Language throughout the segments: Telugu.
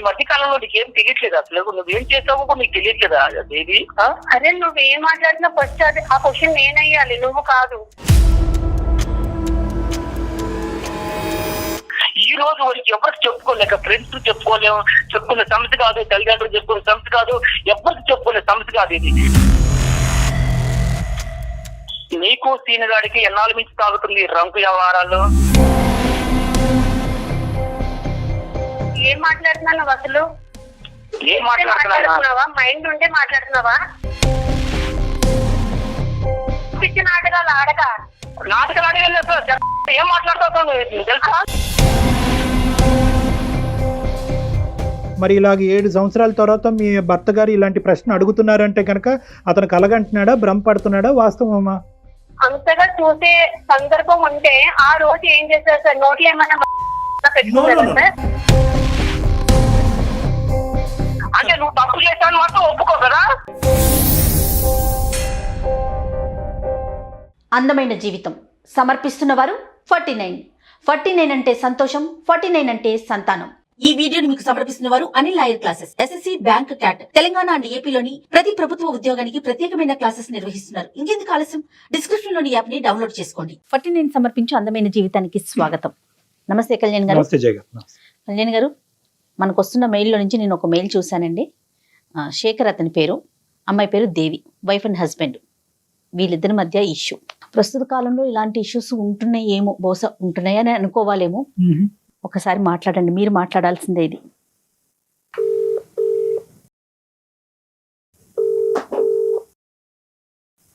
మధ్య కాలంలో నీకేం తెలియట్లేదు అసలు, నువ్వేం చేసావో కూడా నీకు తెలియట్లేదా బేబీ? అరే నువ్వేం మాట్లాడినా ఫస్ట్ అది ఆ క్వశ్చన్ నేనయ్యాలి, నువ్వు కాదు. ఈ రోజు వరకు ఎవరికి చెప్పుకోలేక, ఫ్రెండ్స్ చెప్పుకునే సమస్య కాదు, తల్లిదండ్రులు చెప్పుకునే సమస్య కాదు, ఎవరికి చెప్పుకునే సమస్య కాదు ఇది. నీకు సీనగాడికి ఎన్నాళ్ళ నుంచి తాగుతుంది రంకు వ్యవహారాలు? ఏం మాట్లాడుతున్నావు అసలు? ఏం మాట్లాడుతున్నావా? మైండ్ ఉంటే మాట్లాడుతున్నావా? పిచ్చి నాటకాలు ఆడక నాటకాలు ఆడేది సార్. ఏం మాట్లాడుతావు తెలుసా? మరి ఇలాగ 7 సంవత్సరాల తర్వాత మీ భర్త గారు ఇలాంటి ప్రశ్న అడుగుతున్నారంటే కనుక అతను కలగంటున్నాడా, భ్రమపడుతున్నాడా, వాస్తవమా? అంతగా చూసే సందర్భం ఉంటే ఆ రోజు ఏం చేశారు సార్? నోట్లో ఏమన్నా పెట్టుకున్నారా సార్? అంటే నువ్వు తప్పు చేశాను మాత్రం ఒప్పుకో కదా. అందమైన జీవితం సమర్పిస్తున్న వారు 49 అంటే సంతోషం, 49 అంటే సంతానం. ఈ వీడియోని మీకు సమర్పిస్తున్న వారు Anil lawyer classes, SSC, bank, cat, Telangana and ఏపీలోని ప్రతి ప్రభుత్వ ఉద్యోగానికి ప్రత్యేకమైన క్లాసెస్ నిర్వహిస్తున్నారు. ఇంకెందుకు ఆలస్యం, డిస్క్రిప్షన్ లోని యాప్ ని డౌన్లోడ్ చేసుకోండి. 49 సమర్పించు అందమైన జీవితానికి స్వాగతం. నమస్తే కళ్యాణ్ గారు. కళ్యాణ్ గారు, మనకు వస్తున్న మెయిల్లో నుంచి నేను ఒక మెయిల్ చూశానండి. శేఖర్ అతని పేరు, అమ్మాయి పేరు దేవి, వైఫ్ అండ్ హస్బెండ్. వీళ్ళిద్దరి మధ్య ఇష్యూ. ప్రస్తుత కాలంలో ఇలాంటి ఇష్యూస్ ఉంటున్నాయేమో, బహుశా ఉంటున్నాయని అనుకోవాలేమో. ఒకసారి మాట్లాడండి, మీరు మాట్లాడాల్సిందే ఇది.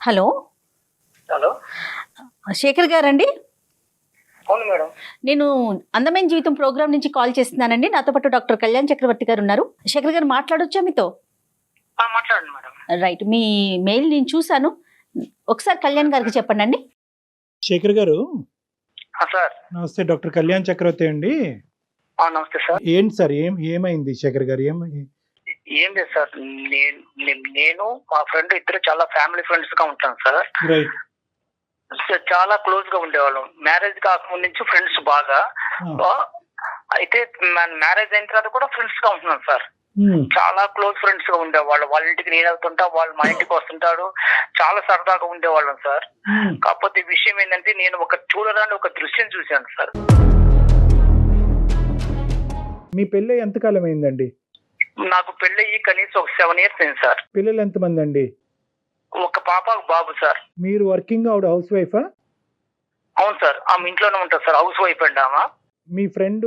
హలో హలో, శేఖర్ గారండి? అవును మేడం. నేను అందమైన జీవితం ప్రోగ్రామ్ నుంచి కాల్ చేస్తున్నానండి. నాతో పాటు డాక్టర్ కళ్యాణ్ చక్రవర్తి గారు ఉన్నారు. శేఖర్ గారు మాట్లాడొచ్చా మీతో? మాట్లాడండి మేడం. రైట్, మీ మెయిల్ నేను చూశాను, ఒకసారి కళ్యాణ్ గారికి చెప్పండి అండి. శేఖర్ గారు సార్. నమస్తే, డాక్టర్ కళ్యాణ్ చక్రవర్తి అండి. నమస్తే సార్. ఏంటి సార్, ఏమైంది శేఖర్ గారు? ఏం లేదు సార్, నేను మా ఫ్రెండ్ ఇద్దరు చాలా ఫ్యామిలీ ఫ్రెండ్స్ గా ఉంటాం సార్. రైట్. చాలా క్లోజ్ గా ఉండేవాళ్ళం. మ్యారేజ్ కాకముందు నుంచి ఫ్రెండ్స్ బాగా. అయితే మ్యారేజ్ అయిన తర్వాత కూడా ఫ్రెండ్స్ గా ఉంటున్నాం సార్. చాలా క్లోజ్ ఫ్రెండ్స్ గా ఉండేవాళ్ళు. వాళ్ళ ఇంటికి నేను వెళ్తుంటా, వాళ్ళు మా ఇంటికి వస్తుంటాడు. చాలా సరదాగా ఉండేవాళ్ళం సార్. కాకపోతే విషయం ఏంటంటే, నేను చూడరాని ఒక దృశ్యం చూశాను సార్. మీ పెళ్ళి ఎంతకాలం అయిందండి? నాకు పెళ్ళయి కనీసం ఒక 7 years అయింది సార్. పిల్లలు ఎంతమంది అండి? ఒక పాప, ఒక బాబు సార్. మీరు వర్కింగ్, ఆవిడ హౌస్ వైఫా? అవును సార్, ఆమె ఇంట్లోనే ఉంటుంది సార్, హౌస్ వైఫ్ అండి ఆమె. మీ ఫ్రెండ్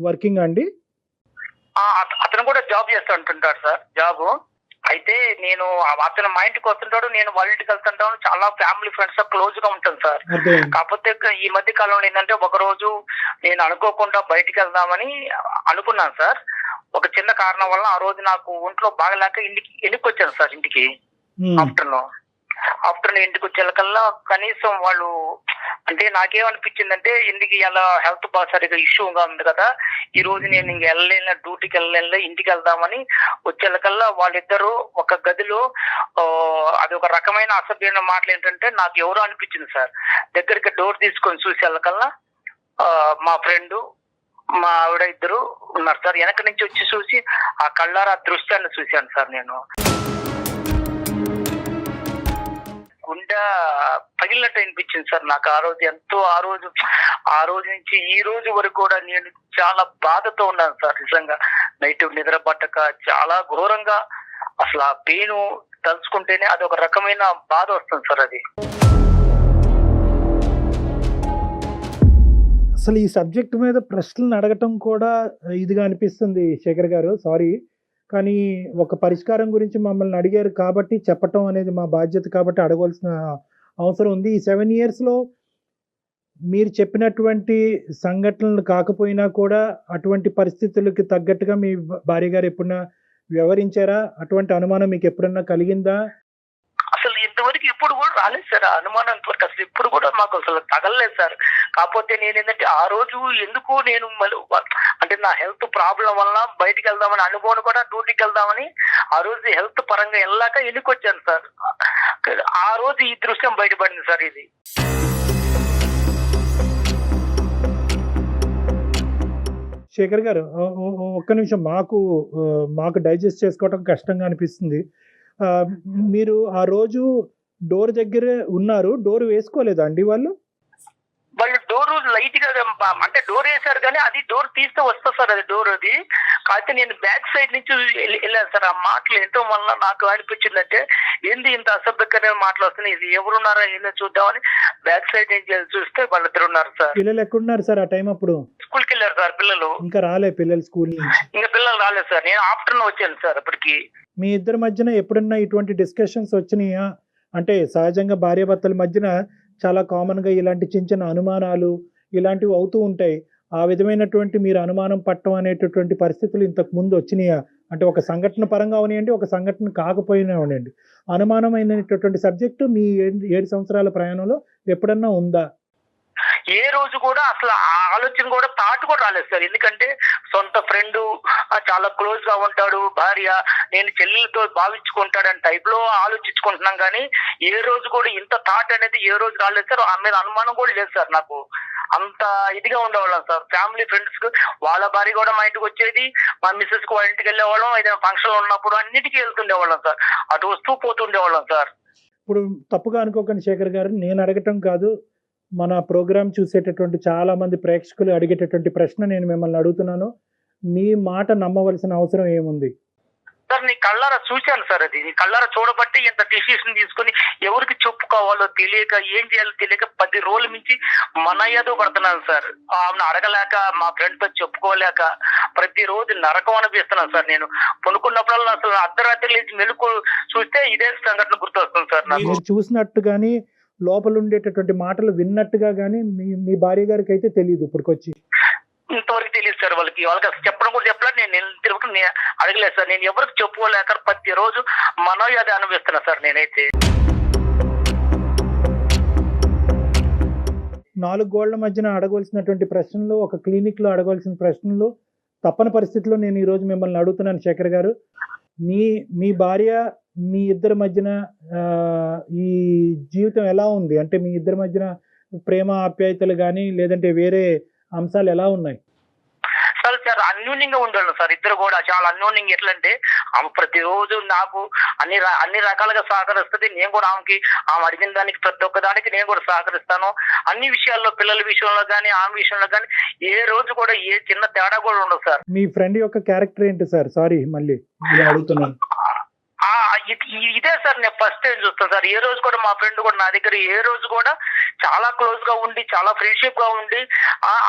వర్కింగ్ అండి? అతను కూడా జాబ్ చేస్తూ ఉంటుంటాడు సార్, జాబ్. అయితే నేను అతను మా ఇంటికి వస్తుంటాడు, నేను వాళ్ళ ఇంటికి వెళ్తుంటాను. చాలా ఫ్యామిలీ ఫ్రెండ్స్ క్లోజ్ గా ఉంటాను సార్. కాకపోతే ఈ మధ్య కాలంలో ఏంటంటే, ఒక రోజు నేను అనుకోకుండా బయటికి వెళ్దామని అనుకున్నాను సార్. ఒక చిన్న కారణం వల్ల ఆ రోజు నాకు ఒంట్లో బాగలేక ఇంటికి వచ్చాను సార్. ఇంటికి ఆఫ్టర్నూన్ ఇంటికి వచ్చేకల్లా కనీసం వాళ్ళు, అంటే నాకేమనిపించిందంటే, ఇంటికి ఇలా హెల్త్ బాగా సరిగా ఇష్యూగా ఉంది కదా, ఈ రోజు నేను ఇంక వెళ్ళలేను, డ్యూటీకి వెళ్ళలేను, ఇంటికి వెళ్దామని వచ్చేకల్లా వాళ్ళిద్దరూ ఒక గదిలో, అది ఒక రకమైన అసభ్యమైన మాటలు ఏంటంటే, నాకు ఎవరో అనిపించింది సార్. దగ్గరికి డోర్ తీసుకొని చూసేకల్లా మా ఫ్రెండ్, మా ఆవిడ ఇద్దరు ఉన్నారు సార్. వెనక నుంచి వచ్చి చూసి ఆ కళ్ళారా దృశ్యాన్ని చూశాను సార్. నేను గుండె పగిలినట్టు అనిపించింది సార్ నాకు ఆ రోజు. ఎంతో ఆ రోజు నుంచి ఈ రోజు వరకు కూడా నేను చాలా బాధతో ఉన్నాను సార్. నిజంగా నైట్ నిద్ర పట్టక చాలా ఘోరంగా, అసలు ఆ పెయిన్ తలుచుకుంటేనే అది ఒక రకమైన బాధ వస్తుంది సార్. అది అసలు ఈ సబ్జెక్ట్ మీద ప్రశ్నలు అడగటం కూడా ఇదిగా అనిపిస్తుంది శేఖర్ గారు, సారీ. కానీ ఒక పరిష్కారం గురించి మమ్మల్ని అడిగారు కాబట్టి చెప్పటం అనేది మా బాధ్యత, కాబట్టి అడగవలసిన అవసరం ఉంది. ఈ 7 yearsలో మీరు చెప్పినటువంటి సంఘటనలు కాకపోయినా కూడా అటువంటి పరిస్థితులకి తగ్గట్టుగా మీ భార్య గారు ఎప్పుడన్నా వ్యవహరించారా? అటువంటి అనుమానం మీకు ఎప్పుడన్నా కలిగిందా? అసలు ఇంతవరకు ఎప్పుడు కూడా రాలేదు సార్ ఆ అనుమానం. ఇంతవరకు అసలు ఎప్పుడు కూడా మాకు అసలు తగలలేదు సార్. కాకపోతే నేను ఏంటంటే, ఆ రోజు ఎందుకు నేను అంటే నా హెల్త్ ప్రాబ్లం వల్ల బయటికి వెళ్దామని అనుకోని కూడా డ్యూటీకి వెళ్దామని ఆ రోజు హెల్త్ పరంగా వెళ్ళాక ఎన్నికొచ్చాను సార్. ఆ రోజు ఈ దృశ్యం బయటపడింది సార్. ఇది శేఖర్ గారు ఒక్క నిమిషం, మాకు డైజెస్ట్ చేసుకోవటం కష్టంగా అనిపిస్తుంది. మీరు ఆ రోజు డోర్ దగ్గర ఉన్నారు, డోర్ వేసుకోలేదా అండి వాళ్ళు? వాళ్ళు డోర్ లైట్ గా అంటే డోర్ వేశారు కానీ అది డోర్ తీస్తే వస్తుంది సార్, అది డోర్ అది. కాకపోతే నేను బ్యాక్ సైడ్ నుంచి వెళ్ళాను సార్. ఆ మాటలు ఎంతో వల్ల నాకు అనిపించిందంటే ఏంది ఇంత అసభ్యకరమైన మాటలు వస్తున్నాయి, ఇది ఎవరున్నారా ఏందో చూద్దామని బ్యాక్ సైడ్ నుంచి చూస్తే వాళ్ళిద్దరు ఉన్నారు సార్. పిల్లలు ఎక్కడున్నారు సార్ ఆ టైం అప్పుడు? స్కూల్కి వెళ్ళారు సార్ పిల్లలు. ఇంకా రాలే పిల్లలు స్కూల్ నుంచి? ఇంకా పిల్లలు రాలేదు సార్, నేను ఆఫ్టర్నూన్ వచ్చాను సార్ అప్పటికి. మీ ఇద్దరి మధ్యన ఎప్పుడన్నా ఇటువంటి డిస్కషన్స్ వచ్చినాయా? అంటే సహజంగా భార్యాభర్తల మధ్యన చాలా కామన్ గా ఇలాంటి చిన్న చిన్న అనుమానాలు ఇలాంటివి అవుతూ ఉంటాయి. ఆ విధమైనటువంటి మీరు అనుమానం పట్టడం అనేటటువంటి పరిస్థితులు ఇంతకు ముందు వచ్చినాయా? అంటే ఒక సంఘటన పరంగా అవనివ్వండి, ఒక సంఘటన కాకపోయినా అవనండి, అనుమానమైనటువంటి సబ్జెక్టు మీ 7 సంవత్సరాల ప్రయాణంలో ఎప్పుడన్నా ఉందా? ఏ రోజు కూడా అసలు ఆ ఆలోచన కూడా థాట్ కూడా రాలేదు సార్. ఎందుకంటే సొంత ఫ్రెండ్, చాలా క్లోజ్ గా ఉంటాడు, భార్య నేను చెల్లెలతో భావించుకుంటాడని టైప్ లో ఆలోచించుకుంటున్నాం కానీ ఏ రోజు కూడా ఇంత థాట్ అనేది ఏ రోజు రాలేదు సార్. ఆ మీద అనుమానం కూడా లేదు సార్. నాకు అంత ఇదిగా ఉండేవాళ్ళం సార్. ఫ్యామిలీ ఫ్రెండ్స్ కు వాళ్ళ భార్య కూడా మా ఇంటికి వచ్చేది, మా మిస్సెస్ కు వాళ్ళ ఇంటికి వెళ్ళేవాళ్ళం, ఏదైనా ఫంక్షన్ ఉన్నప్పుడు అన్నిటికీ వెళ్తుండేవాళ్ళం సార్. అటు వస్తూ పోతుండేవాళ్ళం సార్. ఇప్పుడు తప్పుగా అనుకోకండి శేఖర్ గారు, నేను అడగటం కాదు, మన ప్రోగ్రామ్ చూసేటటువంటి చాలా మంది ప్రేక్షకులు అడిగేటటువంటి ప్రశ్న నేను మిమ్మల్ని అడుగుతున్నాను. మీ మాట నమ్మవలసిన అవసరం ఏముంది సార్? నీ కళ్ళారా చూశాను సార్. అది నీ కళ్ళారా చూడబట్టి ఇంత డిసిషన్ తీసుకుని ఎవరికి చెప్పుకోవాలో తెలియక ఏం చేయాలో తెలియక 10 రోజుల నుంచి మన ఏదో పడుతున్నాను సార్. ఆమెను అడగలేక, మా ఫ్రెండ్ తో చెప్పుకోలేక ప్రతిరోజు నరకం అనిపిస్తున్నాను సార్. నేను కొనుక్కున్నప్పుడల్లా అసలు అర్ధరాత్రి లేచి మెలుకు చూస్తే ఇదే సంఘటన గుర్తొస్తుంది సార్ నాకు. మీరు చూసినట్టు కానీ లోపల ఉండేటటువంటి మాటలు విన్నట్టుగా కానీ మీ భార్య గారికి అయితే తెలియదు ఇప్పటికొచ్చి? ఇంతవరకు తెలియదు సార్. వాళ్ళకి అసలు చెప్పడం కూడా చెప్పలేదు. నేను తిరుగుతూ అడగలేదు సార్. నేను ఎవరికి చెప్పుకోలేక ప్రతిరోజు మనోయాది అనిపిస్తున్నా సార్ నేనైతే. 4 గోళ్ల మధ్యన అడగవలసినటువంటి ప్రశ్నలు, ఒక క్లినిక్ లో అడగవలసిన ప్రశ్నలు తప్పని పరిస్థితిలో నేను ఈ రోజు మిమ్మల్ని అడుగుతున్నాను శేఖర్ గారు. మీ భార్య మీ ఇద్దరి మధ్యన ఈ జీవితం ఎలా ఉంది? అంటే మీ ఇద్దరి మధ్యన ప్రేమ ఆప్యాయతలు కానీ లేదంటే వేరే అంశాలు ఎలా ఉన్నాయి? సార్ అన్యోన్యంగా ఉండేవాళ్ళం సార్. ఇద్దరు కూడా చాలా అన్యోన్యంగా. ఎట్లంటే ఆమె ప్రతిరోజు నాకు అన్ని రకాలుగా సహకరిస్తుంది. నేను కూడా ఆమె అడిగిన దానికి ప్రతి ఒక్క దానికి నేను కూడా సహకరిస్తాను. అన్ని విషయాల్లో, పిల్లల విషయంలో కానీ ఆమె విషయంలో కానీ ఏ రోజు కూడా ఏ చిన్న తేడా కూడా ఉండదు సార్. మీ ఫ్రెండ్ యొక్క క్యారెక్టర్ ఏంటి సార్? సారీ మళ్ళీ అడుగుతున్నాను. ఇదే సార్ నేను ఫస్ట్ టైం చూస్తాను సార్. ఏ రోజు కూడా మా ఫ్రెండ్ కూడా నా దగ్గర ఏ రోజు కూడా చాలా క్లోజ్ గా ఉండి, చాలా ఫ్రెండ్షిప్ గా ఉండి,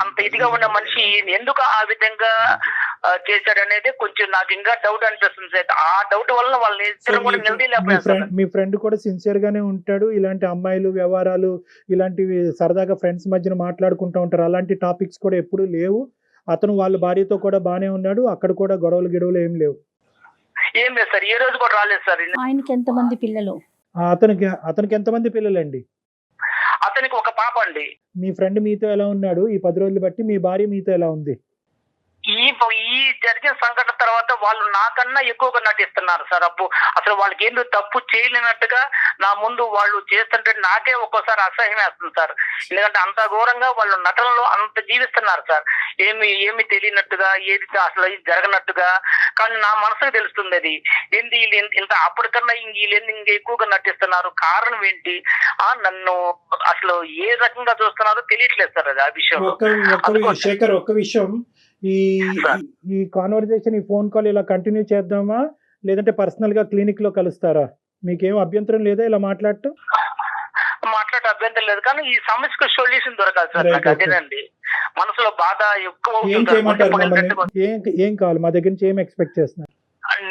అంత ఇదిగా ఉన్న మనిషి ఎందుకు ఆ విధంగా చేశాడనేది కొంచెం నాకు ఇంకా డౌట్ అనిపిస్తుంది సార్. ఆ డౌట్ వల్ల వాళ్ళని ఇద్దరు కూడా నిలదీయలేకపోయారు. మీ ఫ్రెండ్ కూడా సిన్సియర్ గానే ఉంటాడు. ఇలాంటి అమ్మాయిలు వ్యవహారాలు ఇలాంటివి సరదాగా ఫ్రెండ్స్ మధ్యన మాట్లాడుకుంటూ ఉంటారు. అలాంటి టాపిక్స్ కూడా ఎప్పుడూ లేవు. అతను వాళ్ళ భార్యతో కూడా బానే ఉన్నాడు. అక్కడ కూడా గొడవలు ఏం లేవు. ఏం లేదు సార్. ఏ రోజు కూడా రాలేదు సార్. ఆయనకి ఎంతమంది పిల్లలు? అతనికి ఎంతమంది పిల్లలండి? అతనికి ఒక పాప అండి. మీ ఫ్రెండ్ మీతో ఎలా ఉన్నాడు ఈ 10 రోజులు బట్టి? మీ భార్య మీతో ఎలా ఉంది? ఈ జరిగిన సంఘటన తర్వాత వాళ్ళు నాకన్నా ఎక్కువగా నటిస్తున్నారు సార్. అసలు వాళ్ళకి ఏందో తప్పు చేయలేనట్టుగా నా ముందు వాళ్ళు చేస్తుంటే నాకే ఒక్కోసారి అసహ్యం వేస్తుంది సార్. ఎందుకంటే అంత ఘోరంగా వాళ్ళు నటనలో అంత జీవిస్తున్నారు సార్. ఏమి తెలియనట్టుగా, ఏది అసలు జరగనట్టుగా. కానీ నా మనసుకు తెలుస్తుంది అది ఏంది ఇంత అప్పటికన్నా వీళ్ళు ఇంకా ఎక్కువగా నటిస్తున్నారు, కారణం ఏంటి, నన్ను అసలు ఏ రకంగా చూస్తున్నారో తెలియట్లేదు సార్. అది ఆ విషయం. శేఖర్, ఒక్క విషయం, ఈ కాన్వర్జేషన్, ఈ ఫోన్ కాల్ ఇలా కంటిన్యూ చేద్దామా లేదంటే పర్సనల్ గా క్లినిక్ లో కలుస్తారా? మీకేం అభ్యంతరం లేదా ఇలా మాట్లాడటం? మాట్లాడే అభ్యంతరం లేదు కానీ ఈ సమస్యకు సొల్యూషన్ దొరకాలి సార్. నాకు అదేనండి మనసులో బాధ ఎక్కువ. ఏం కావాలి? మా దగ్గర నుంచి ఏం ఎక్స్పెక్ట్ చేస్తున్నారు?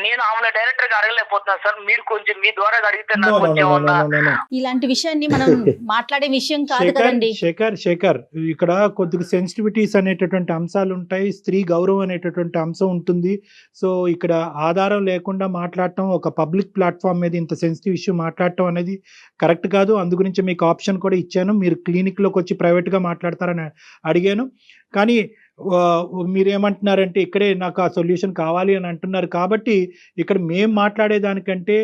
నేను ఆమె డైరెక్టర్ గా అడగలేకపోతున్నాను సార్. మీరు కొంచెం మీ ద్వారా అడిగితే ఇలాంటి విషయాన్ని మనం మాట్లాడే విషయం కాదు కదండి. శేఖర్, ఇక్కడ కొద్దిగా సెన్సిటివిటీస్ అనేటటువంటి అంశాలు ఉంటాయి, స్త్రీ గౌరవం అనేటటువంటి అంశం ఉంటుంది. సో ఇక్కడ ఆధారం లేకుండా మాట్లాడటం, ఒక పబ్లిక్ ప్లాట్ఫామ్ మీద ఇంత సెన్సిటివ్ ఇష్యూ మాట్లాడటం అనేది కరెక్ట్ కాదు. అందు గురించి మీకు ఆప్షన్ కూడా ఇచ్చాను, మీరు క్లినిక్ లోకి వచ్చి ప్రైవేట్ గా మాట్లాడతారని అడిగాను. కానీ మీరేమంటున్నారంటే ఇక్కడే నాకు ఆ సొల్యూషన్ కావాలి అని అంటున్నారు కాబట్టి ఇక్కడ మేము మాట్లాడేదానికంటే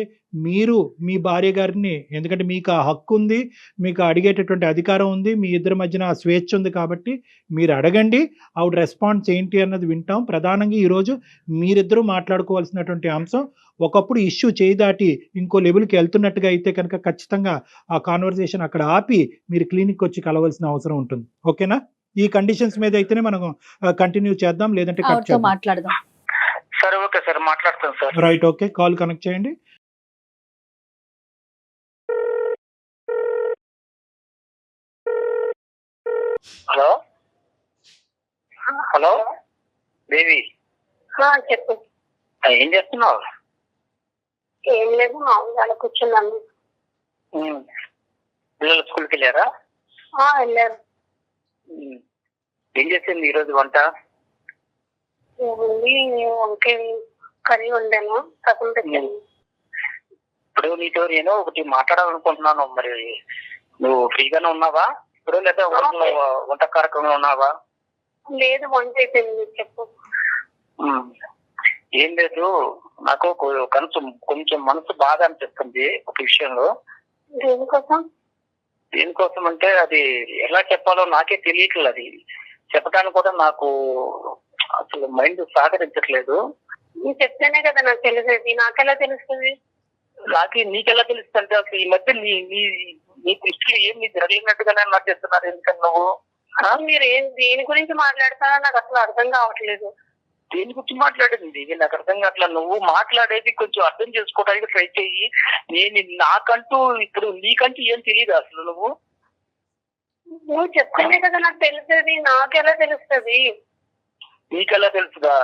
మీరు మీ భార్య గారిని, ఎందుకంటే మీకు ఆ హక్కు ఉంది, మీకు అడిగేటటువంటి అధికారం ఉంది, మీ ఇద్దరి మధ్యన ఆ స్వేచ్ఛ ఉంది కాబట్టి మీరు అడగండి, ఆవిడ రెస్పాన్స్ ఏంటి అన్నది వింటాం. ప్రధానంగా ఈరోజు మీరిద్దరూ మాట్లాడుకోవాల్సినటువంటి అంశం, ఒకప్పుడు ఇష్యూ చేయి దాటి ఇంకో లెవెల్కి వెళ్తున్నట్టుగా అయితే కనుక ఖచ్చితంగా ఆ కాన్వర్సేషన్ అక్కడ ఆపి మీరు క్లినిక్ వచ్చి కలవాల్సిన అవసరం ఉంటుంది. ఓకేనా? ఈ కండిషన్స్ మీద అయితేనే మనం కంటిన్యూ చేద్దాం, లేదంటే కట్ ఆవిడతో చేద్దాం. మాట్లాడదాం. సరే ఓకే సార్, మాట్లాడతాను sir. Right, okay, call connect చేయండి. హలో హలో దేవి, చెప్పు. ఏం చేస్తున్నావు? ఏం లేదు, మామూలుగా అలా కూర్చున్నాను. పిల్లలు స్కూల్కి వెళ్ళారా? వెళ్ళారు. ఏం చేసింది ఈరోజు వంట? ఏముంది, వంకాయ కర్రీ వండాను, సగం పెట్టాను. ఇప్పుడు నీతో నేను ఒకటి మాట్లాడాలనుకుంటున్నాను. మరి నువ్వు ఫ్రీగానే ఉన్నావా ఇప్పుడు, లేదా వంట కార్యక్రమంలో ఉన్నావా? లేదు, వంట అయిపోయింది. చెప్పు. ఏం లేదు, నాకు కొంచెం మనసు బాధ అనిపిస్తుంది ఒక విషయంలో. దేనికోసం? దేనికోసం అంటే అది ఎలా చెప్పాలో నాకే తెలియట్లేదు. అది చెప్పడానికి కూడా నాకు అసలు మైండ్ సహకరించట్లేదు. నువ్వు చెప్తేనే కదా నాకు తెలిసేది, నాకెలా తెలుస్తుంది? నీకెలా తెలుస్తుంది? అసలు ఈ మధ్య నీ దృష్టిలో ఏం నీ జరగలేనట్టుగానే నాకు చెప్తున్నారు. ఎందుకని నువ్వు మీరు దేని గురించి మాట్లాడతానో నాకు అసలు అర్థం కావట్లేదు. దేని గురించి మాట్లాడింది ఇది నాకు అర్థం కావట్లేదు. నువ్వు మాట్లాడేది కొంచెం అర్థం చేసుకోవడానికి ట్రై చెయ్యి. నాకంటూ ఇప్పుడు నీకంటూ ఏం తెలియదు అసలు. నువ్వు చెప్తేనే కదా నాకు తెలిసేది, నాకెలా తెలుస్తుంది? నీకెలా తెలుసుదా?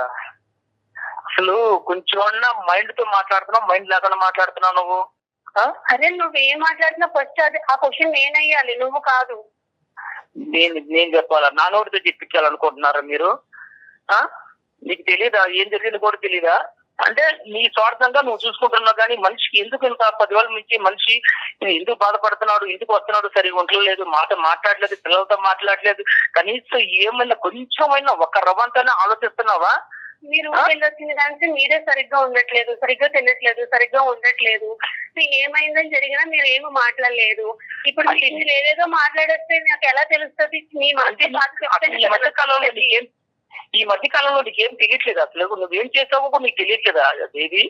అసలు కొంచెం మైండ్ తో మాట్లాడుతున్నావు, మైండ్ లేకుండా మాట్లాడుతున్నావు నువ్వు. అరే నువ్వు ఏం మాట్లాడినా ఫస్ట్ అది ఆ క్వశ్చన్ నేను అయ్యాలి, నువ్వు కాదు. నేను చెప్పాలా? నా నోటితో చెప్పించాలనుకుంటున్నారా మీరు? నీకు తెలీదా ఏం జరిగింది కూడా తెలీదా? అంటే నీ స్వార్థంగా నువ్వు చూసుకుంటున్నావు, కానీ మనిషికి ఎందుకు ఇంత 10,000 నుంచి మనిషి ఎందుకు బాధపడుతున్నాడు, ఎందుకు వస్తున్నాడు, సరిగా ఉండలేదు, మాట్లాడలేదు, పిల్లలతో మాట్లాడలేదు, కనీసం ఏమైనా కొంచెమైనా ఒక రవంతైనా ఆలోచిస్తున్నావా? మీరు వెళ్ళొచ్చిన దానికి మీరే సరిగ్గా ఉండట్లేదు, సరిగ్గా తినట్లేదు, సరిగ్గా ఉండట్లేదు. ఏమైందని జరిగినా మీరు ఏమి మాట్లాడలేదు. ఇప్పుడు మీరు ఏదేదో మాట్లాడేస్తే నాకు ఎలా తెలుస్తుంది? మీ ఈ మధ్య కాలంలో నీకేం తెలియట్లేదు అసలు. నువ్వేం చేసావో కూడా నీకు తెలియట్లేదా దేవి?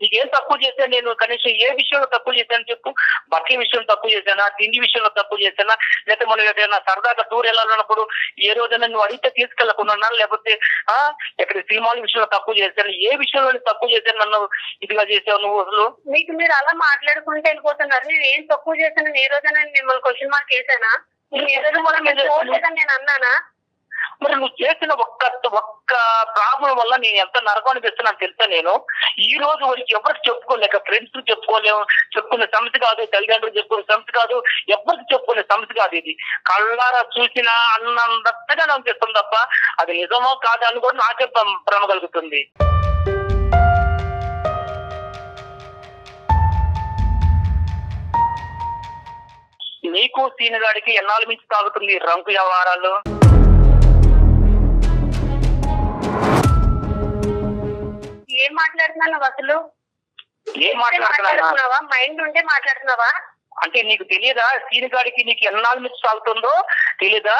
నీకేం తక్కువ చేశాను నేను? కనీసం ఏ విషయంలో తక్కువ చేశాను చెప్పు. బట్టల విషయంలో తక్కువ చేశానా, తిండి విషయంలో తక్కువ చేశానా, లేకపోతే మనం ఏదైనా సరదాగా టూర్ వెళ్ళాలన్నప్పుడు ఏ రోజైనా నువ్వు అడిగితే తీసుకెళ్లకుండా, లేకపోతే ఎక్కడ సినిమాల విషయంలో తక్కువ చేశాను, ఏ విషయంలో తక్కువ చేశాను నన్ను ఇదిగా చేసావు నువ్వు అసలు? మీకు మీరు అలా మాట్లాడుకుంటూ వెళ్ళిపోతున్నారు. నేను ఏం తక్కువ చేశాను? ఏ రోజైనా మిమ్మల్ని క్వశ్చన్ మార్క్ వేసానా? ఏ రోజు కూడా మీరు చూడలేదని నేను అన్నానా? మరి నువ్వు చేసిన ఒక్క ప్రాబ్లం వల్ల నేను ఎంత నరకం అనిపిస్తున్నాను తెలుసా? నేను ఈ రోజు వరకు ఎవరికి చెప్పుకోలేక, ఫ్రెండ్స్ చెప్పుకునే సమస్య కాదు, తల్లిదండ్రులు చెప్పుకునే సమస్య కాదు, ఎవరికి చెప్పుకునే సమస్య కాదు. ఇది కళ్ళారా చూసినా అన్నంతగా అనిపిస్తుంది తప్ప అది నిజమో కాదా అని కూడా నాకే భ్రమ కలుగుతుంది. నీకు సీనుగాడికి ఎన్నాళ్ళ నుంచి తాగుతుంది రంకు వ్యవహారాలు? ఏం మాట్లాడుతున్నావు అసలు? ఏం మాట్లాడుతున్నావా? మైండ్ ఉంటే మాట్లాడుతున్నావా? అంటే నీకు తెలియదా సీనుగాడికి నీకు ఎన్నాళ్ళ నుంచి తాగుతుందో తెలీదా?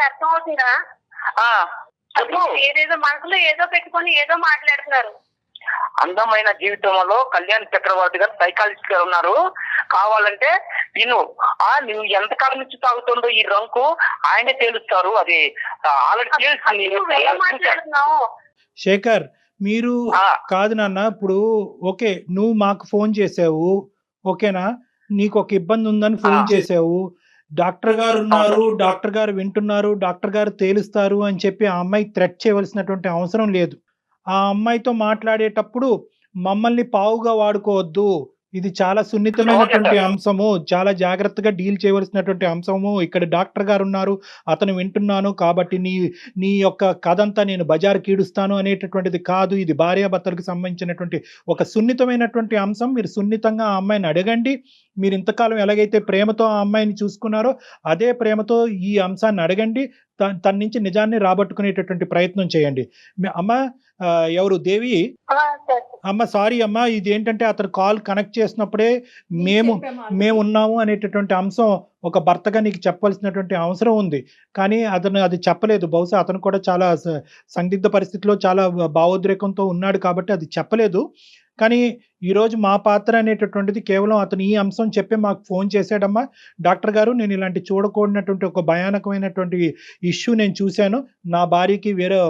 అర్థం అవుతుందా? ఏదేదో మనసులో ఏదో పెట్టుకొని ఏదో మాట్లాడుతున్నారు. అందమైన జీవితంలో కళ్యాణ్ చక్రవర్తి గారు సైకాలజిస్ట్ గారు ఉన్నారు. కావాలంటే నువ్వు ఎంతకాలం నుంచి తాగుతుందో ఈ రంకు ఆయనే తేలుస్తారు. అది ఆల్రెడీ తెలుసు. శేఖర్, మీరు కాదు నాన్న, ఇప్పుడు ఓకే నువ్వు మాకు ఫోన్ చేసావు, ఓకేనా, నీకు ఒక ఇబ్బంది ఉందని ఫోన్ చేసావు, డాక్టర్ గారు ఉన్నారు, డాక్టర్ గారు వింటున్నారు, డాక్టర్ గారు తేలుస్తారు అని చెప్పి ఆ అమ్మాయి థ్రెట్ చేయవలసినటువంటి అవసరం లేదు. ఆ అమ్మాయితో మాట్లాడేటప్పుడు మమ్మల్ని పావుగా వాడుకోవద్దు, ఇది చాలా సున్నితమైనటువంటి అంశము, చాలా జాగ్రత్తగా డీల్ చేయవలసినటువంటి అంశము. ఇక్కడ డాక్టర్ గారు ఉన్నారు, అతను వింటున్నాను కాబట్టి నీ యొక్క కథంతా నేను బజారు కీడుస్తాను అనేటటువంటిది కాదు. ఇది భార్యాభర్తలకు సంబంధించినటువంటి ఒక సున్నితమైనటువంటి అంశం. మీరు సున్నితంగా ఆ అమ్మాయిని అడగండి. మీరు ఇంతకాలం ఎలాగైతే ప్రేమతో ఆ అమ్మాయిని చూసుకున్నారో అదే ప్రేమతో ఈ అంశాన్ని అడగండి. తన నుంచి నిజాన్ని రాబట్టుకునేటటువంటి ప్రయత్నం చేయండి. అమ్మ ఎవరు దేవి సార్ అమ్మ సారీ అమ్మ, ఇదేంటంటే అతను కాల్ కనెక్ట్ చేసినప్పుడే మేము ఉన్నాము అనేటటువంటి అంశం ఒక భర్తగా నీకు చెప్పవలసినటువంటి అవసరం ఉంది. కానీ అతను అది చెప్పలేదు. బహుశా అతను కూడా చాలా సందిగ్ధ పరిస్థితిలో చాలా భావోద్రేకంతో ఉన్నాడు కాబట్టి అది చెప్పలేదు. కానీ ఈరోజు మా పాత్ర అనేటటువంటిది కేవలం అతను ఈ అంశం చెప్పి మాకు ఫోన్ చేశాడమ్మా, డాక్టర్ గారు నేను ఇలాంటి చూడకూడనటువంటి ఒక భయానకమైనటువంటి ఇష్యూ నేను చూశాను నా భార్యకి వేరే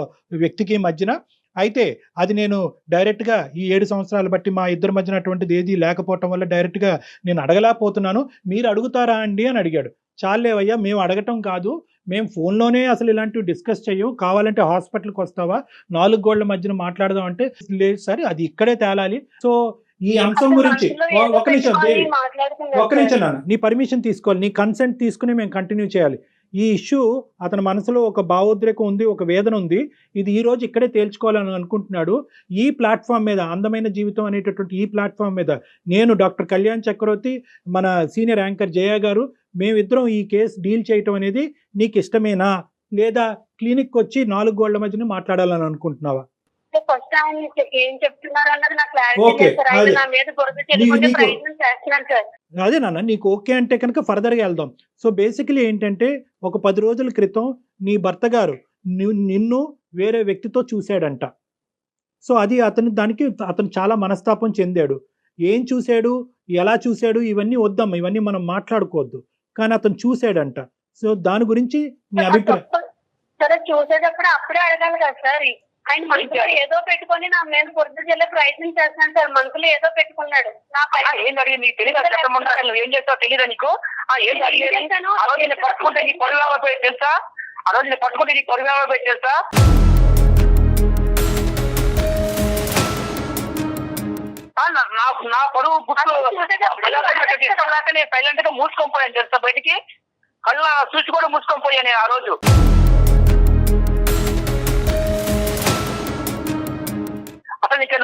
వ్యక్తికి మధ్యన. అయితే అది నేను డైరెక్ట్గా ఈ 7 సంవత్సరాలు బట్టి మా ఇద్దరి మధ్యన అటువంటిది ఏది లేకపోవటం వల్ల డైరెక్ట్గా నేను అడగలేకపోతున్నాను, మీరు అడుగుతారా అండి అని అడిగాడు. చాలేవయ్యా, మేము అడగటం కాదు, మేము ఫోన్లోనే అసలు ఇలాంటివి డిస్కస్ చెయ్యం, కావాలంటే హాస్పిటల్కి వస్తావా 4 గోళ్ల మధ్యన మాట్లాడదాం అంటే లేదు సార్ అది ఇక్కడే తేలాలి. సో ఈ అంశం గురించి ఒక నిమిషం నాన్న, నీ పర్మిషన్ తీసుకోవాలి, నీ కన్సెంట్ తీసుకుని మేము కంటిన్యూ చేయాలి. ఈ ఇష్యూ అతని మనసులో ఒక భావోద్రేకం ఉంది, ఒక వేదన ఉంది, ఇది ఈ రోజు ఇక్కడే తేల్చుకోవాలని అనుకుంటున్నాడు. ఈ ప్లాట్ఫామ్ మీద అందమైన జీవితం అనేటటువంటి ఈ ప్లాట్ఫామ్ మీద నేను డాక్టర్ కళ్యాణ్ చక్రవర్తి, మన సీనియర్ యాంకర్ జయ గారు, మేమిద్దరం ఈ కేసు డీల్ చేయటం అనేది నీకు ఇష్టమేనా, లేదా క్లినిక్ వచ్చి 4 గోళ్ల మధ్యన మాట్లాడాలని అనుకుంటున్నావా? ఫస్ట్ ఆయన ఏం చెప్తున్నారు అన్నది నాకు క్లారిటీ లేదు సార్. ఆయన నా మీద బురద చెల్లుకునే ప్రయత్నం చేస్తున్నాను సార్. అదే నాన్న, నీకు ఓకే అంటే కనుక ఫర్దర్గా వెళ్దాం. సో బేసికలీ ఏంటంటే ఒక 10 రోజుల క్రితం నీ భర్త గారు నిన్ను వేరే వ్యక్తితో చూశాడంట. సో అది దానికి అతను చాలా మనస్తాపం చెందాడు. ఏం చూశాడు, ఎలా చూశాడు ఇవన్నీ వద్దమ్మా, ఇవన్నీ మనం మాట్లాడుకోవద్దు. కానీ అతను చూశాడంట. సో దాని గురించి నీ అభిప్రాయం? సరే చూసేటప్పుడు అప్పుడే అడగాలి కదా సార్. ఆయన మనసులో ఏదో పెట్టుకొని నా మీద బురద చెల్లే ప్రయత్నం చేస్తున్నాను సార్. మనసులో ఏదో పెట్టుకున్నాడు. ఏం అడిగింది నీకు తెలియదు, నువ్వు ఏం చేస్తావు తెలియదా నీకు? ఏం అడిగాను? ఆ రోజు నేను పట్టుకుంటే నీ పొడివేవ పోయి తెలుసా? ఆ రోజు నేను పట్టుకుంటే నీ పొడివేవ పోయి తెలుసా? నా పొడుగు బుక్కు లేకనే సైలెంట్ గా మూసుకొని పోయాను తెలుసా, బయటికి కళ్ళ చూసి కూడా మూసుకొని పోయాను ఆ రోజు. అసలు నీకు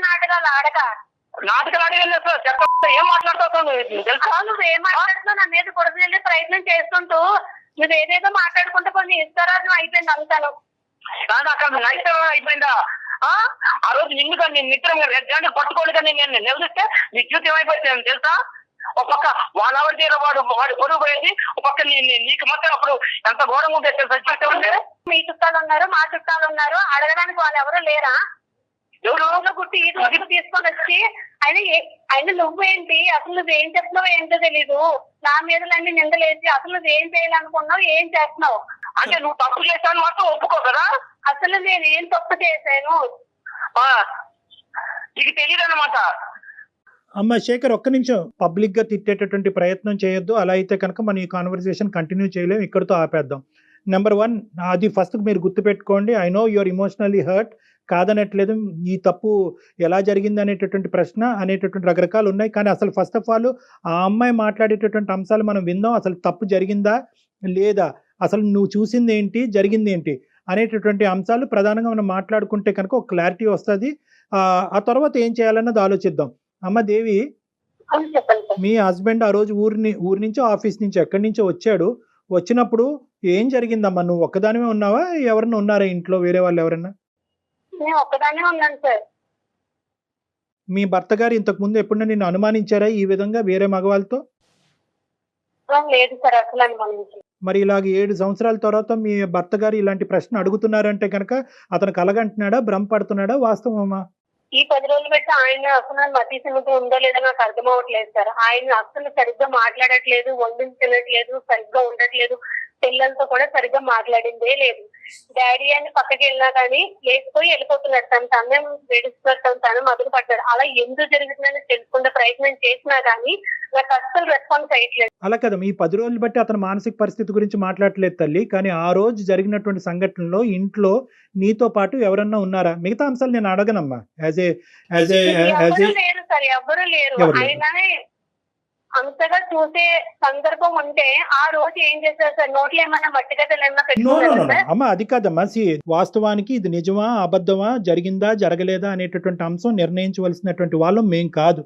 నాటకాలు ఆడగలేదు చెప్ప ఏం మాట్లాడుతావు తెలుసా? నువ్వు ఏం మాట్లాడుతున్నావు? నా మీద బురద చెల్లే ప్రయత్నం చేసుకుంటూ నువ్వు ఏదేదో మాట్లాడుకుంటే కొన్ని ఇష్టరాజం అయిపోయింది అంతాను. అక్కడ నైతం అయిపోయిందా? ఆ రోజు నిన్ను కానీ నేను నిద్ర పట్టుకోండి కానీ నేను నిలదీస్తే నీ జీవితం అయిపోయింది తెలుసా? ఒక పక్క 1 hour తీర వాడు పొరుగు పోయేది, ఒక పక్క నీకు మాత్రం అప్పుడు ఎంత ఘోరంగా ఉంటుంది తెలుసా జీవితం అంటే. మీ చుట్టాలు ఉన్నారు, మా చుట్టాలు ఉన్నారు, అడగడానికి వాళ్ళు ఎవరు లేరా? ఎవరు గుట్టి ఈ రోజు తీసుకొని వచ్చి ఆయన నువ్వేంటి, అసలు నువ్వేం చెప్తున్నావు ఏంటో తెలీదు, నా మీద అన్ని నిందలేసి అసలు నువ్వేం చేయాలనుకున్నావు, ఏం చేస్తున్నావు అంటే నువ్వు తప్పు చేశాను మాత్రం ఒప్పుకో కదా. అసలు నేను ఏం తప్పు చేశాను నీకు తెలియదు అన్నమాట. అమ్మ శేఖర్, ఒక్క నిమిషం, పబ్లిక్ గా తిట్టేటటువంటి ప్రయత్నం చేయొద్దు. అలా అయితే కనుక మన ఈ కాన్వర్సేషన్ కంటిన్యూ చేయలేము, ఇక్కడితో ఆపేద్దాం. నెంబర్ 1, అది ఫస్ట్ మీరు గుర్తుపెట్టుకోండి. I know your emotionally hurt, కాదనట్లేదు. ఈ తప్పు ఎలా జరిగింది అనేటటువంటి ప్రశ్న అనేటటువంటి రకరకాలు ఉన్నాయి. కానీ అసలు ఫస్ట్ ఆఫ్ ఆల్ ఆ అమ్మాయి మాట్లాడేటటువంటి అంశాలు మనం విందాం. అసలు తప్పు జరిగిందా లేదా, అసలు నువ్వు చూసింది ఏంటి, జరిగింది ఏంటి అనేటటువంటి అంశాలు ప్రధానంగా మనం మాట్లాడుకుంటే కనుక ఒక క్లారిటీ వస్తుంది. ఆ తర్వాత ఏం చేయాలన్నది ఆలోచిద్దాం. అమ్మ దేవి, మీ హస్బెండ్ ఆ రోజు ఊరి నుంచో ఆఫీస్ నుంచి ఎక్కడి నుంచో వచ్చాడు. వచ్చినప్పుడు ఏం జరిగిందమ్మా? నువ్వు ఒక్కదానివే ఉన్నావా, ఎవరన్నా ఉన్నారా ఇంట్లో, వేరే వాళ్ళు ఎవరన్నా? నేను ఒక్కదానే ఉన్నాను సార్. మీ భర్త గారు ఇంతకు ముందు ఎప్పుడన్నా నిన్ను అనుమానించారా ఈ విధంగా వేరే మగవాళ్ళతో? లేదు సార్, అసలు అనుమానించి. మరి ఇలాగ 7 సంవత్సరాల తర్వాత మీ భర్త గారు ఇలాంటి ప్రశ్న అడుగుతున్నారంటే కనుక అతను కలగంటున్నాడా, భ్రమపడుతున్నాడా, వాస్తవమా? ఈ 10 రోజులు పెట్టి ఆయన అసలు మతి సిమితం ఉందో లేదో నాకు అర్థం అవ్వట్లేదు సార్. ఆయన అసలు సరిగ్గా మాట్లాడట్లేదు, వండించి తినట్లేదు, సరిగ్గా ఉండట్లేదు, పిల్లలతో కూడా సరిగ్గా మాట్లాడిందే లేదు. డాడీ అని పక్కకి వెళ్ళినా కానీ లేకపోయి వెళ్ళిపోతున్నాడు, తనే వేడిస్తున్నాడు, తను మొదలు పడ్డాడు. అలా ఎందుకు జరుగుతుందని తెలుసుకునే ప్రయత్నం చేసినా కానీ నాకు అస్సలు రెస్పాన్స్ అయ్యట్లేదు. అలా కదా, ఈ 10 రోజులు బట్టి అతని మానసిక పరిస్థితి గురించి మాట్లాడలేదు తల్లి. కానీ ఆ రోజు జరిగినటువంటి సంఘటనలో ఇంట్లో నీతో పాటు ఎవరన్నా ఉన్నారా? మిగతా అంశాలు నేను అడగనమ్మా. లేరు సార్, ఎవరు లేరు. ఆయననే అంతగా చూసే సందర్భం ఉంటే ఆ రోజు ఏం చేశారు సార్? నోట్లో ఏమన్నా మట్టి గడ్డలు ఏమన్నా పెట్టుకున్నారా? అమ్మా అది కాదమ్మా, వాస్తవానికి ఇది నిజమా అబద్ధమా, జరిగిందా జరగలేదా అనేటటువంటి అంశం నిర్ణయించవలసినటువంటి వాళ్ళం మేం కాదు.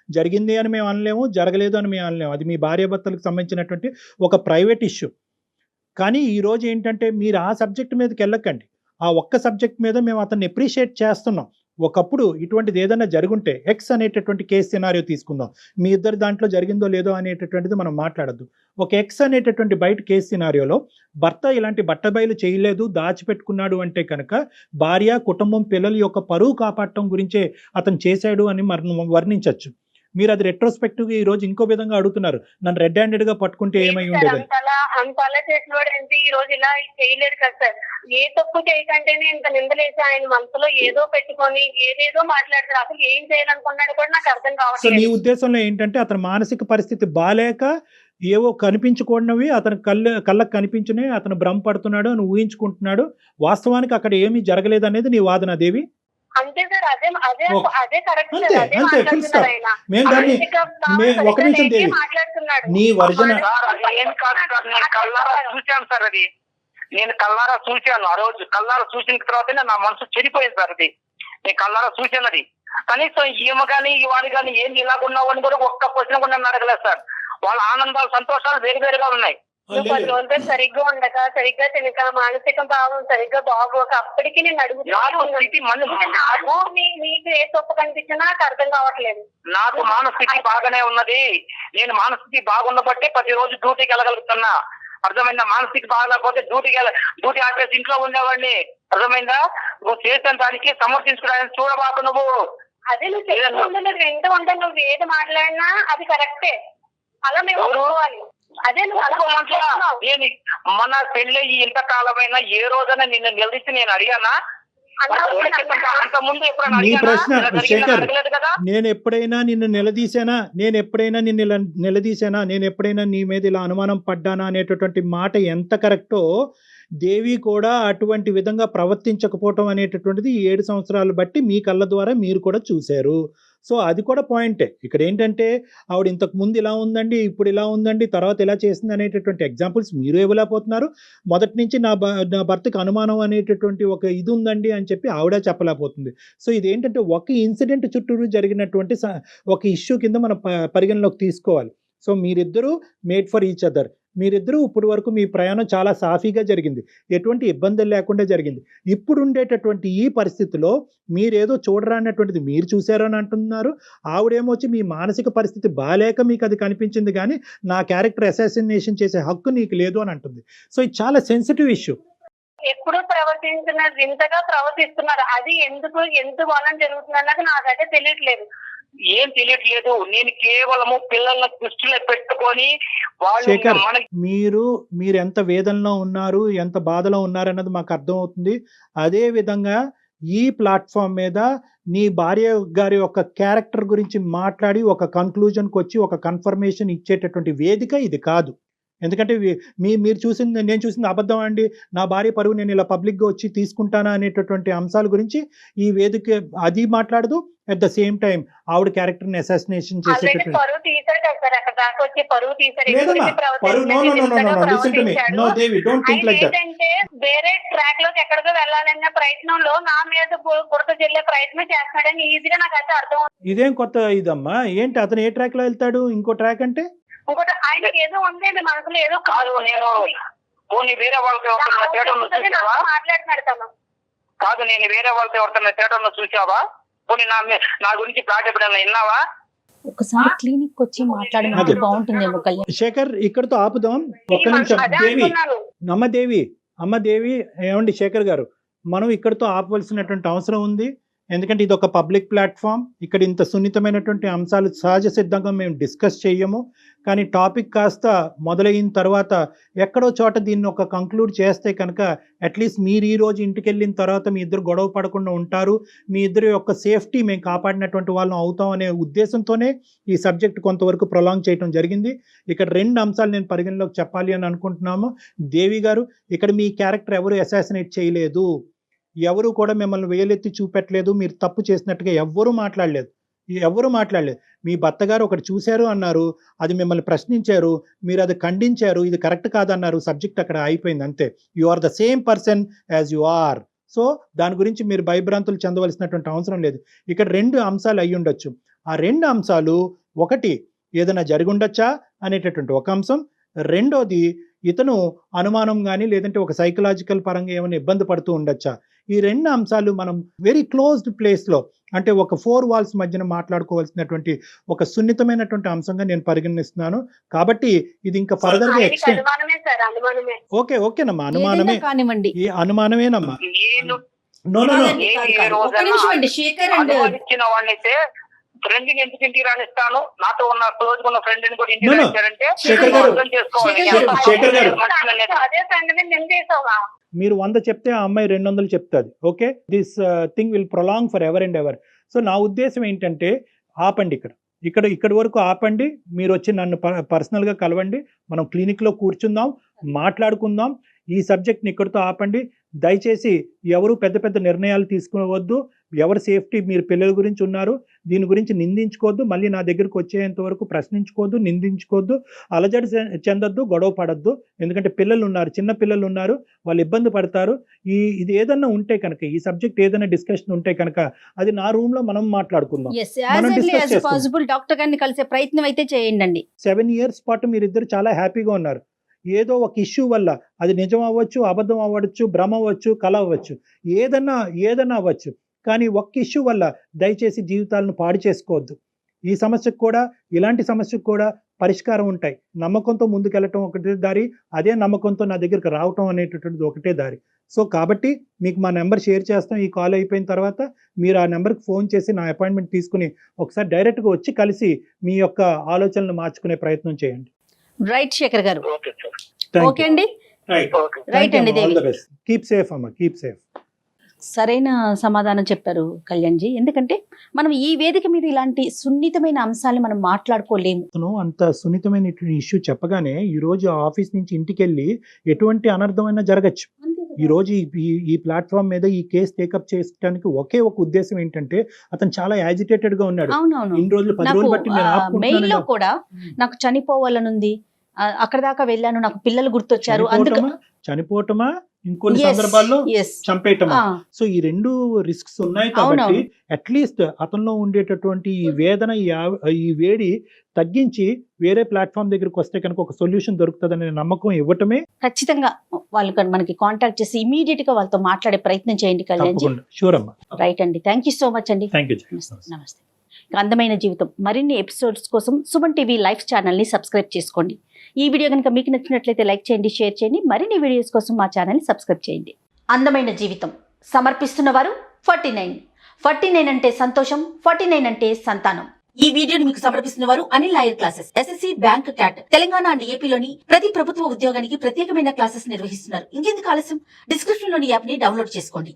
జరిగింది అని మేము అనలేము, జరగలేదు అని మేము అనలేము. అది మీ భార్యాభర్తలకు సంబంధించినటువంటి ఒక ప్రైవేట్ ఇష్యూ. కానీ ఈరోజు ఏంటంటే మీరు ఆ సబ్జెక్ట్ మీదకి వెళ్ళకండి. ఆ ఒక్క సబ్జెక్ట్ మీద మేము అతన్ని అప్రిషియేట్ చేస్తున్నాం. ఒకప్పుడు ఇటువంటిది ఏదైనా జరుగుంటే ఎక్స్ అనేటటువంటి కేసు సినారియో తీసుకుందాం. మీ ఇద్దరు దాంట్లో జరిగిందో లేదో అనేటటువంటిది మనం మాట్లాడద్దు. ఒక ఎక్స్ అనేటటువంటి బయట కేసు సినారియోలో భర్త ఇలాంటి బట్టబయలు చేయలేదు, దాచిపెట్టుకున్నాడు అంటే కనుక భార్య, కుటుంబం, పిల్లల యొక్క పరువు కాపాడటం గురించే అతను చేశాడు అని వర్ణించవచ్చు. మీరు అది రెట్రోస్పెక్టివ్ గా ఈ రోజు ఇంకో విధంగా అడుగుతున్నారు, నన్ను రెడ్ హ్యాండెడ్ గా పట్టుకుంటే ఏమై ఉండేది. అంతలా చేసినవాడు ఏంటి ఈ రోజు ఇలా చేయలేడు కదా సార్. ఏ తప్పు చేయకంటేనే ఇంత నిందలేసి ఆయన మనసులో ఏదో పెట్టుకొని ఏదేదో మాట్లాడతారు. అసలు ఏం చేయాలనుకున్నాడు కూడా నాకు అర్థం సో కావట్లేదు. నీ ఉద్దేశంలో ఏంటంటే అతని మానసిక పరిస్థితి బాలేక ఏవో కనిపించుకోనవి అతని కళ్ళకు కనిపించినవి అతను భ్రమపడుతున్నాడు అని ఊహించుకుంటున్నాడు. వాస్తవానికి అక్కడ ఏమీ జరగలేదు అనేది నీ వాదన దేవి. అంతే సార్, అదే అదే ఓకే. అదే కరెక్ట్ అంతే, సార్. అదే అంతే, full stop. మాట్లాడుతున్నారు ఆయన. మేము దాన్ని ఒక నిమిషం దేవి, మాట్లాడుతున్నాడు. నీ వర్జన సార్ అది ఏం కాదు సార్, నేను కళ్ళారా చూశాను సార్. అది నేను కళ్ళారా చూశాను. ఆ రోజు కళ్ళారా చూసిన తర్వాతనే నా మనసు చెడిపోయింది సార్. అది నేను కళ్ళారా చూశాను. అది కనీసం ఈమె కానీ వాడు కానీ ఏంది ఇలాగున్నావు అని కూడా ఒక్క క్వశ్చన్ కూడా నన్ను అడగలేదు సార్. వాళ్ళ ఆనందాలు, సంతోషాలు వేరువేరుగా ఉన్నాయి. నువ్వు 10 రోజులు సరిగ్గా ఉండక, సరిగ్గా తినక, మానసిక భావం సరిగ్గా బాగోక అప్పటికి నేను నీకు ఏ తప్పు కనిపించినా నాకు అర్థం కావట్లేదు. నాకు మానస్థితి బాగానే ఉన్నది. నేను మానస్థితి బాగున్నబట్టే ప్రతిరోజు డ్యూటీకి వెళ్ళగలుగుతున్నా. అర్థమైందా? మానస్థితి బాగలేకపోతే డ్యూటీ ఆపేసి ఇంట్లో ఉండేవాడిని. అర్థమైందా? నువ్వు చేసిన దానికి సమర్థించుకోవడానికి చూడబాకు నువ్వు. అదే నువ్వు చెప్తుంటే నువ్వు వింటూ ఉంటే నువ్వు ఏది మాట్లాడినా అది కరెక్టే. అలా మేము ఒప్పుకోవాలి. అదే నేను మన పెళ్ళి ఇంతకాలమైనా ఏ రోజైనా నిన్ను నిలదీసి నేను అడిగానా? అంత ముందు నీ ప్రశ్న శేఖర్, నేను ఎప్పుడైనా నిన్ను నిలదీశానా, నేను ఎప్పుడైనా నీ మీద ఇలా అనుమానం పడ్డానా అనేటటువంటి మాట ఎంత కరెక్టో దేవి కూడా అటువంటి విధంగా ప్రవర్తించకపోవటం అనేటటువంటిది 7 సంవత్సరాలు బట్టి మీ కళ్ళ ద్వారా మీరు కూడా చూశారు. సో అది కూడా పాయింటే. ఇక్కడ ఏంటంటే ఆవిడ ఇంతకు ముందు ఇలా ఉందండి, ఇప్పుడు ఇలా ఉందండి, తర్వాత ఇలా చేసింది అనేటటువంటి ఎగ్జాంపుల్స్ మీరు ఇవ్వలేకపోతున్నారు. మొదటి నుంచి నా భర్తకి అనుమానం అనేటటువంటి ఒక ఇది ఉందండి అని చెప్పి ఆవిడ చెప్పలేకపోతుంది. సో ఇదేంటంటే ఒక ఇన్సిడెంట్ చుట్టూరు జరిగినటువంటి ఒక ఇష్యూ కింద మనం పరిగణలోకి తీసుకోవాలి. సో మీరిద్దరూ మేడ్ ఫర్ ఈచ్ అదర్. మీరిద్దరూ ఇప్పుడు వరకు మీ ప్రయాణం చాలా సాఫీగా జరిగింది, ఎటువంటి ఇబ్బందులు లేకుండా జరిగింది. ఇప్పుడు ఉండేటటువంటి ఈ పరిస్థితిలో మీరేదో చూడరానటువంటిది మీరు చూశారు అని అంటున్నారు. ఆవిడేమొచ్చి మీ మానసిక పరిస్థితి బాలేక మీకు అది కనిపించింది కానీ నా క్యారెక్టర్ అసాసినేషన్ చేసే హక్కు నీకు లేదు అని అంటుంది. సో ఇది చాలా సెన్సిటివ్ ఇష్యూ. ఎప్పుడు ప్రవర్తించినారు, వింతగా ప్రవర్తిస్తున్నారు. అది ఎందుకు వలన జరుగుతుంది అన్నది నాకైతే తెలియట్లేదు. ఏం తెలియట్లేదు. నేను కేవలము పిల్లల దృష్టిలో పెట్టుకొని శేఖర్, మీరు ఎంత వేదనలో ఉన్నారు, ఎంత బాధలో ఉన్నారు అన్నది మాకు అర్థం అవుతుంది. అదే విధంగా ఈ ప్లాట్ఫామ్ మీద నీ భార్య గారి యొక్క క్యారెక్టర్ గురించి మాట్లాడి ఒక కన్క్లూజన్కి వచ్చి ఒక కన్ఫర్మేషన్ ఇచ్చేటటువంటి వేదిక ఇది కాదు. ఎందుకంటే నేను చూసింది అబద్ధం అండి, నా భార్య పరువు నేను ఇలా పబ్లిక్గా వచ్చి తీసుకుంటానా అనేటటువంటి అంశాల గురించి ఈ వేదిక అది మాట్లాడదు. అట్ ద సేమ్ టైం ఆవిడ క్యారెక్టర్ ని అసాసినేషన్ చేసేటటువంటి వేరే ట్రాక్ లోకి ఎక్కడికో వెళ్ళాలన్న ప్రయత్నంలో నా మీద బురద చెల్లే ప్రయత్నం చేస్తున్నాడని ఈజీగా నాకైతే అర్థం. ఇదేం కొత్త ఇదమ్మా? ఏంటి అతను ఏ ట్రాక్ లో వెళ్తాడు? ఇంకో ట్రాక్ అంటే ఇంకోటి ఆయనకి ఏదో ఉంది మనసులో, ఏదో కాదు. నేను వేరే వాళ్ళతో మాట్లాడుతున్నాడు తను. కాదు, నేను వేరే వాళ్ళతో ఎవరితో థియేటర్లో చూసావా? పోనీ నా గురించి ప్లాట్ ఎప్పుడైనా విన్నావా? ఒకసారి క్లినిక్ వచ్చి మాట్లాడినట్టు బాగుంటుందేమో. శేఖర్, ఇక్కడతో ఆపుదాం. ఒక్క నిమిషం దేవి, అమ్మ దేవి, ఏమండి శేఖర్ గారు, మనం ఇక్కడతో ఆపవలసినటువంటి అవసరం ఉంది. ఎందుకంటే ఇది ఒక పబ్లిక్ ప్లాట్ఫామ్. ఇక్కడ ఇంత సున్నితమైనటువంటి అంశాలు సహజ సిద్ధంగా మేము డిస్కస్ చేయము. కానీ టాపిక్ కాస్త మొదలైన తర్వాత ఎక్కడో చోట దీన్ని ఒక కంక్లూడ్ చేస్తే కనుక అట్లీస్ట్ మీరు ఈ రోజు ఇంటికి వెళ్ళిన తర్వాత మీ ఇద్దరు గొడవ పడకుండా ఉంటారు, మీ ఇద్దరు యొక్క సేఫ్టీ మేము కాపాడినటువంటి వాళ్ళం అవుతాం అనే ఉద్దేశంతోనే ఈ సబ్జెక్ట్ కొంతవరకు ప్రొలాంగ్ చేయడం జరిగింది. ఇక్కడ 2 అంశాలు నేను పరిగణలోకి చెప్పాలి అని అనుకుంటున్నాము. దేవి గారు, ఇక్కడ మీ క్యారెక్టర్ ఎవరు అసాసినేట్ చేయలేదు, ఎవరు కూడా మిమ్మల్ని వేలెత్తి చూపెట్టలేదు, మీరు తప్పు చేసినట్టుగా ఎవ్వరూ మాట్లాడలేదు. మీ భర్త గారు ఒకటి చూశారు అన్నారు, అది మిమ్మల్ని ప్రశ్నించారు, మీరు అది ఖండించారు, ఇది కరెక్ట్ కాదన్నారు, సబ్జెక్ట్ అక్కడ అయిపోయింది అంతే. You are the same person as you are. So దాని గురించి మీరు భయభ్రాంతులు చెందవలసినటువంటి అవసరం లేదు. ఇక్కడ 2 అంశాలు అయ్యి ఉండొచ్చు. ఆ 2 అంశాలు, ఒకటి ఏదైనా జరిగి ఉండొచ్చా అనేటటువంటి ఒక అంశం, రెండోది ఇతను అనుమానం కానీ లేదంటే ఒక సైకలాజికల్ పరంగా ఏమైనా ఇబ్బంది పడుతూ ఉండొచ్చా. ఈ 2 అంశాలు మనం వెరీ క్లోజ్డ్ ప్లేస్లో, అంటే ఒక 4 వాల్స్ మధ్యన మాట్లాడుకోవాల్సినటువంటి ఒక సున్నితమైనటువంటి అంశంగా నేను పరిగణిస్తున్నాను. కాబట్టి ఇది ఇంకా ఫర్దర్గా ఆయనకి ఎక్స్టెండ్. అనుమానమే సార్, అనుమానమే. ఓకేనమ్మా, అనుమానమే, ఏదైనా కానివ్వండి. ఈ అనుమానమేనమ్మా. నేను నో కాదండి, కాదు, కాదు. ఒక్క నిమిషం అండి, శేఖర్ అండ్ అనుమానించిన వాడిని అయితే ఫ్రెండ్ ని ఎందుకు ఇంటికి రానిస్తాను, నాతో ఉన్న క్లోజ్ ఉన్న ఫ్రెండ్ ని కూడా ఇంటికి No, no. రానిస్తారంటే శేఖర్ గారు, అర్థం చేసుకోవాలి. శేఖర్ గారు. అదే ఫ్రెండ్ ని నేను చేసావా? మీరు 100 చెప్తే ఆ అమ్మాయి 200 చెప్తుంది. Okay, this thing will prolong for ever and ever. So నా ఉద్దేశం ఏంటంటే ఆపండి, ఇక్కడి వరకు ఆపండి. మీరు వచ్చి నన్ను పర్సనల్గా కలవండి, మనం క్లినిక్లో కూర్చుందాం, మాట్లాడుకుందాం. ఈ సబ్జెక్ట్ని ఇక్కడితో ఆపండి. దయచేసి ఎవరు పెద్ద పెద్ద నిర్ణయాలు తీసుకోవద్దు. ఎవరి సేఫ్టీ, మీరు పిల్లల గురించి ఉన్నారు, దీని గురించి నిందించుకోవద్దు. మళ్ళీ నా దగ్గరకు వచ్చేంత వరకు ప్రశ్నించుకోవద్దు, నిందించుకోవద్దు, అలజడి చెందొద్దు, గొడవ పడద్దు. ఎందుకంటే పిల్లలు ఉన్నారు, చిన్న పిల్లలు ఉన్నారు, వాళ్ళు ఇబ్బంది పడతారు. ఇది ఏదన్నా ఉంటే కనుక, ఈ సబ్జెక్ట్ ఏదైనా డిస్కషన్ ఉంటే కనుక అది నా రూమ్ లో మనం మాట్లాడుకుందాం. పాసిబుల్ డాక్టర్ గారిని కలిసే ప్రయత్నం అయితే చేయండి. 7 years పాటు మీరిద్దరు చాలా హ్యాపీగా ఉన్నారు. ఏదో ఒక ఇష్యూ వల్ల, అది నిజం అవ్వచ్చు, అబద్ధం అవ్వచ్చు, భ్రమ అవ్వచ్చు, కల అవ్వచ్చు, ఏదన్నా అవ్వచ్చు, కానీ ఒక్క ఇష్యూ వల్ల దయచేసి జీవితాలను పాడు చేసుకోవద్దు. ఈ సమస్యకు కూడా, ఇలాంటి సమస్యకు కూడా పరిష్కారం ఉంటాయి. నమ్మకంతో ముందుకెళ్ళటం ఒకటే దారి, అదే నమ్మకంతో నా దగ్గరికి రావటం అనేటటువంటిది ఒకటే దారి. సో కాబట్టి మీకు మా నెంబర్ షేర్ చేస్తాం. ఈ కాల్ అయిపోయిన తర్వాత మీరు ఆ నెంబర్కి ఫోన్ చేసి నా అపాయింట్మెంట్ తీసుకుని ఒకసారి డైరెక్ట్గా వచ్చి కలిసి మీ యొక్క ఆలోచనలు మార్చుకునే ప్రయత్నం చేయండి. రైట్ శేఖర్ గారు, ఓకే సార్. ఓకే అండి, రైట్ అండి దేవి. కీప్ సేఫ్ అమ్మా, కీప్ సేఫ్. సరైన సమాధానం చెప్పారు కళ్యాణ్ జీ. ఎందుకంటే మనం ఈ వేదిక మీద ఇలాంటి సున్నితమైన అంశాలను మనం మాట్లాడుకోలేము. అతను అంత సున్నితమైన ఇష్యూ చెప్పగానే ఈ రోజు ఆఫీస్ నుంచి ఇంటికి వెళ్ళి ఎటువంటి అనర్థమైనా జరగచ్చు. ఈ రోజు ఈ ప్లాట్ఫామ్ మీద ఈ కేసు టేకప్ చేయడానికి ఒకే ఒక ఉద్దేశం ఏంటంటే, అతను చాలా యాజిటేటెడ్ గా ఉన్నాడు. అవునవును, ఇన్ని రోజులు 10 రోజులు బట్టి నేను మెయిల్ లో కూడా నాకు చనిపోవాలనుంది, అక్కడ దాకా వెళ్ళాను, నాకు పిల్లలు గుర్తొచ్చారు, చనిపోవటమా ఇంకొన్ని సందర్భాల్లో చంపేయటమా. సో ఈ 2 రిస్క్స్ ఉన్నాయి కాబట్టి అట్లీస్ట్ అతనిలో ఉండేటటువంటి ఈ వేదన, ఈ వేడి తగ్గించి వేరే ప్లాట్ఫామ్ దగ్గరికి వస్తే కనుక ఒక సొల్యూషన్ దొరుకుతుందనే నమ్మకం ఇవ్వటమే. ఖచ్చితంగా వాళ్ళు మనకి కాంటాక్ట్ చేసి ఇమీడియట్ గా వాళ్ళతో మాట్లాడే ప్రయత్నం చేయండి కళ్యాణ్ జీ. షూర్ అమ్మా. రైట్ అండి, థ్యాంక్ యూ సో మచ్ అండి. నమస్తే. అందమైన జీవితం మరిన్ని ఎపిసోడ్స్ కోసం సుమన్ టీవీ లైవ్ ఛానల్ ని సబ్స్క్రైబ్ చేసుకోండి. ఈ వీడియో కనుక మీకు నచ్చినట్లయితే లైక్ చేయండి, షేర్ చేయండి. మరిన్ని వీడియోస్ కోసం మా ఛానల్ ని సబ్స్క్రైబ్ చేయండి. అందమైన జీవితం సమర్పిస్తున్న వారు 49 అంటే సంతోషం, 49 అంటే సంతానం. ఈ వీడియోని మీకు సమర్పిస్తున్న వారు Anil lawyer classes, SSC bank cat Telangana and ఏపీలోని ప్రతి ప్రభుత్వ ఉద్యోగానికి ప్రత్యేకమైన క్లాసెస్ నిర్వహిస్తున్నారు. ఇంకెందుకు ఆలస్యం, డిస్క్రిప్షన్ లోని యాప్ ని డౌన్లోడ్ చేసుకోండి.